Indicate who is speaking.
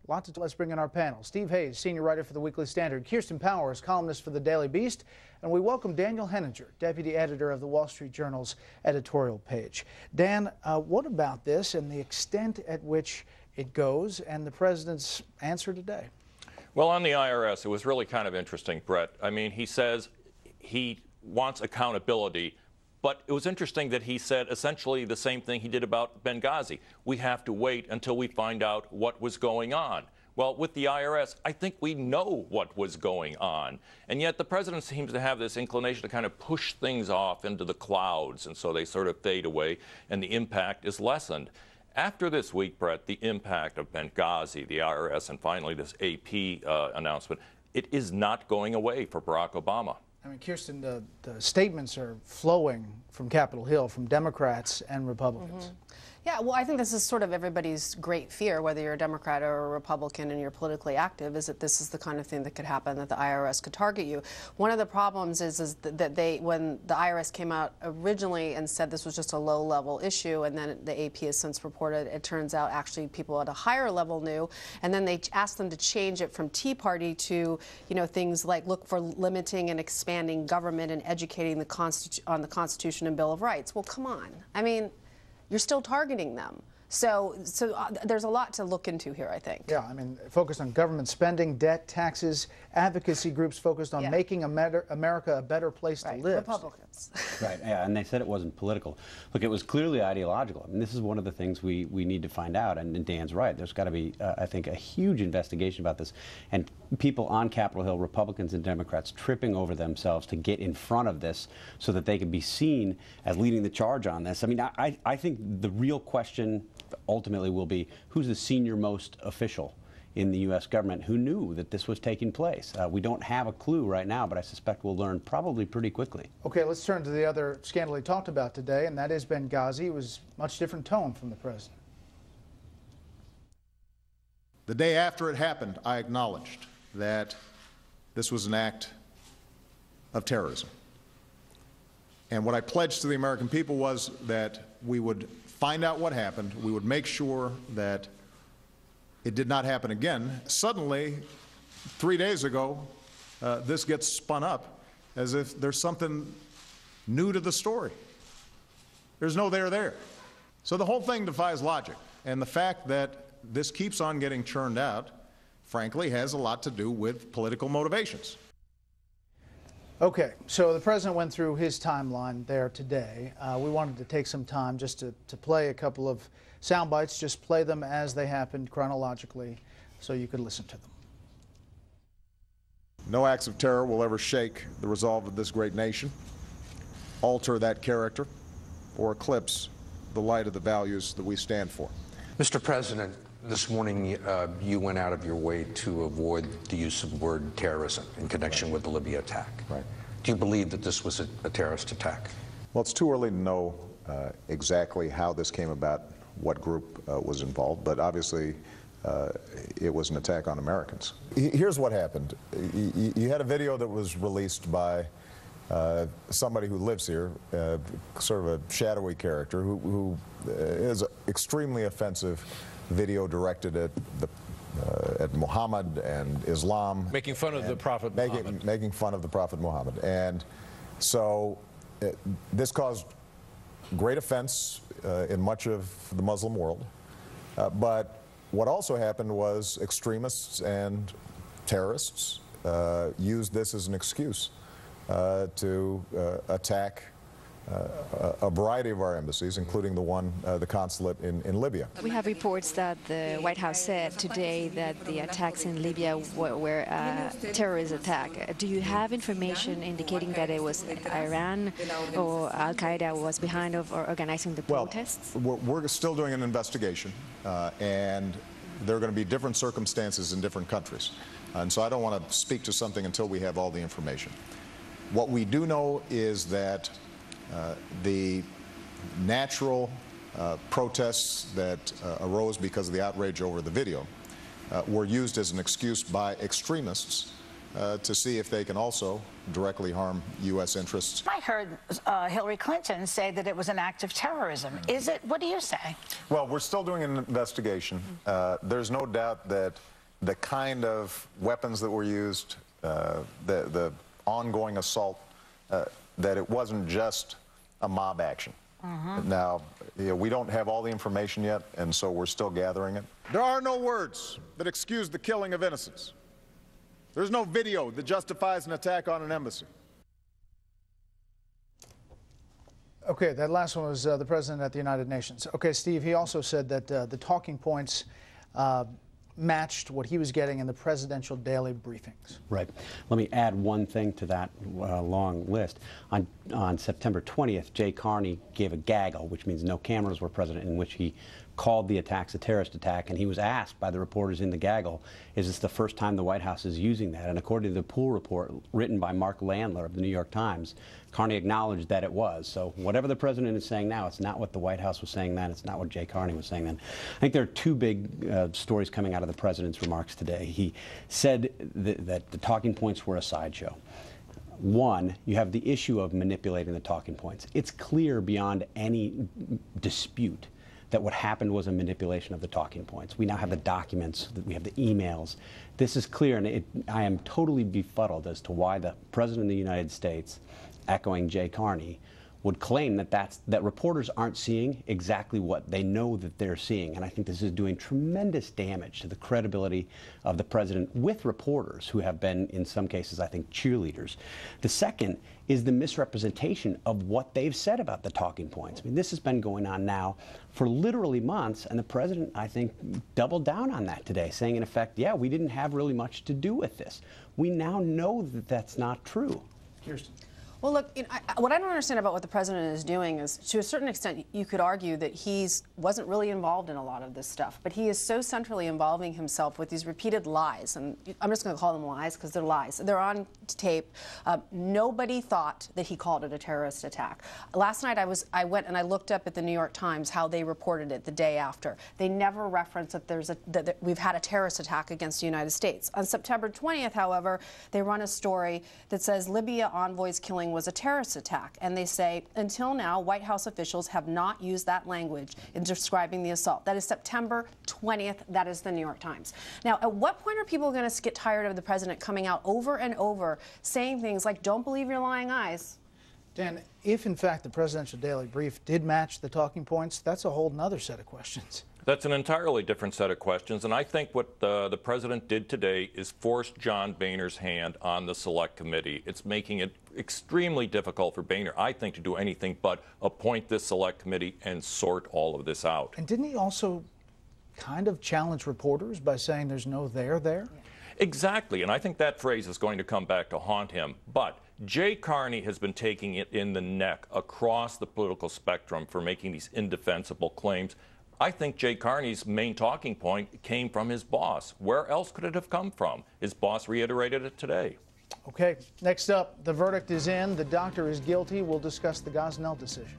Speaker 1: Let's bring in our panel. Steve Hayes, senior writer for the Weekly Standard, Kirsten Powers, columnist for the Daily Beast, and we welcome Daniel Henninger, deputy editor of the Wall Street Journal's editorial page. Dan, what about this and the extent at which it goes and the president's answer today?
Speaker 2: Well, on the IRS, it was really kind of interesting, Brett. I mean, he says he wants accountability, but it was interesting that he said essentially the same thing he did about Benghazi. We have to wait until we find out what was going on. Well, with the IRS, I think we know what was going on. And yet the president seems to have this inclination to kind of push things off into the clouds, and so they sort of fade away, and the impact is lessened. After this week, Brett, the impact of Benghazi, the IRS, and finally this AP announcement, it is not going away for Barack Obama.
Speaker 1: I mean, Kirsten, the statements are flowing from Capitol Hill, from Democrats and Republicans.
Speaker 3: Mm-hmm. Yeah, well, I think this is sort of everybody's great fear, whether you're a Democrat or a Republican and you're politically active, is that this is the kind of thing that could happen, that the IRS could target you. One of the problems is that when the IRS came out originally and said this was just a low-level issue, and then the AP has since reported, it turns out actually people at a higher level knew, and then they asked them to change it from Tea Party to, you know, things like look for limiting and expanding government and educating on the Constitution and Bill of Rights. Well, come on. I mean, you're still targeting them. So there's a lot to look into here, I think.
Speaker 1: Yeah, I mean, focused on government spending, debt, taxes, advocacy groups focused on making America a better place to live.
Speaker 3: Republicans.
Speaker 4: Right, yeah, and they said it wasn't political. Look, it was clearly ideological. I mean, this is one of the things we need to find out, and Dan's right. There's got to be, I think, a huge investigation about this, and people on Capitol Hill, Republicans and Democrats, tripping over themselves to get in front of this so that they can be seen as leading the charge on this. I mean, I think the real question ultimately will be, who's the senior-most official in the U.S. government who knew that this was taking place? We don't have a clue right now, but I suspect we'll learn probably pretty quickly.
Speaker 1: Okay, let's turn to the other scandal he talked about today, and that is Benghazi. It was a much different tone from the president.
Speaker 5: The day after it happened, I acknowledged that this was an act of terrorism. And what I pledged to the American people was that we would find out what happened, we would make sure that it did not happen again. Suddenly, 3 days ago, this gets spun up as if there's something new to the story. There's no there. So the whole thing defies logic. And the fact that this keeps on getting churned out, frankly, has a lot to do with political motivations.
Speaker 1: Okay, so the president went through his timeline there today. We wanted to take some time just to play a couple of sound bites, just play them as they happened chronologically so you could listen to them.
Speaker 5: No acts of terror will ever shake the resolve of this great nation, alter that character, or eclipse the light of the values that we stand for.
Speaker 6: Mr. President, this morning you went out of your way to avoid the use of the word terrorism in connection with the Libya attack.
Speaker 5: Right.
Speaker 6: Do you believe that this was a terrorist attack?
Speaker 5: Well, it's too early to know exactly how this came about, what group was involved, but obviously it was an attack on Americans. Here's what happened. You had a video that was released by somebody who lives here, sort of a shadowy character who is extremely offensive video directed at Muhammad and Islam.
Speaker 7: Making fun of the Prophet Muhammad.
Speaker 5: Making fun of the Prophet Muhammad. And so this caused great offense in much of the Muslim world. But what also happened was extremists and terrorists used this as an excuse to attack a variety of our embassies, including the consulate in Libya.
Speaker 8: We have reports that the White House said today that the attacks in Libya were a terrorist attack. Do you have information indicating that it was Iran or Al-Qaeda was behind or organizing the protests?
Speaker 5: Well, we're still doing an investigation, and there are going to be different circumstances in different countries. And so I don't want to speak to something until we have all the information. What we do know is that the natural protests that arose because of the outrage over the video were used as an excuse by extremists to see if they can also directly harm U.S. interests.
Speaker 9: I heard Hillary Clinton say that it was an act of terrorism. Is it? What do you say?
Speaker 5: Well, we're still doing an investigation. There's no doubt that the kind of weapons that were used, the ongoing assault, that it wasn't just a mob action. Now, we don't have all the information yet, and so we're still gathering it. There are no words that excuse the killing of innocents. There's no video that justifies an attack on an embassy.
Speaker 1: Okay, that last one was the president at the United Nations. Okay, Steve, he also said that the talking points matched what he was getting in the presidential daily briefings.
Speaker 4: Right. Let me add one thing to that long list. On September 20th, Jay Carney gave a gaggle, which means no cameras were present, in which he called the attacks a terrorist attack, and he was asked by the reporters in the gaggle, is this the first time the White House is using that? And according to the Poole report written by Mark Landler of the New York Times, Carney acknowledged that it was. So whatever the president is saying now, it's not what the White House was saying then, it's not what Jay Carney was saying then. I think there are two big stories coming out of the president's remarks today. He said that the talking points were a sideshow. One, you have the issue of manipulating the talking points. It's clear beyond any dispute that what happened was a manipulation of the talking points. We now have the documents, we have the emails. This is clear, and I am totally befuddled as to why the President of the United States, echoing Jay Carney, would claim that reporters aren't seeing exactly what they know that they're seeing. And I think this is doing tremendous damage to the credibility of the president with reporters who have been, in some cases, I think, cheerleaders. The second is the misrepresentation of what they've said about the talking points. I mean, this has been going on now for literally months, and the president, I think, doubled down on that today, saying, in effect, yeah, we didn't have really much to do with this. We now know that that's not true.
Speaker 1: Kirsten.
Speaker 3: Well, look, what I don't understand about what the president is doing is, to a certain extent, you could argue that he wasn't really involved in a lot of this stuff, but he is so centrally involving himself with these repeated lies, and I'm just going to call them lies because they're lies. They're on tape. Nobody thought that he called it a terrorist attack. Last night I went and I looked up at the New York Times how they reported it the day after. They never referenced that that we've had a terrorist attack against the United States. On September 20th, however, they run a story that says Libya envoy's killing was a terrorist attack, and they say, until now, White House officials have not used that language in describing the assault. That is September 20th. That is the New York Times. Now, at what point are people going to get tired of the president coming out over and over saying things like, don't believe your lying eyes?
Speaker 1: Dan, if in fact the presidential daily brief did match the talking points, that's a whole nother set of questions.
Speaker 2: That's an entirely different set of questions, and I think what the president did today is force John Boehner's hand on the Select Committee. It's making it extremely difficult for Boehner, I think, to do anything but appoint this Select Committee and sort all of this out.
Speaker 1: And didn't he also kind of challenge reporters by saying there's no there there?
Speaker 2: Exactly, and I think that phrase is going to come back to haunt him. But Jay Carney has been taking it in the neck across the political spectrum for making these indefensible claims. I think Jay Carney's main talking point came from his boss. Where else could it have come from? His boss reiterated it today.
Speaker 1: Okay, next up, the verdict is in. The doctor is guilty. We'll discuss the Gosnell decision.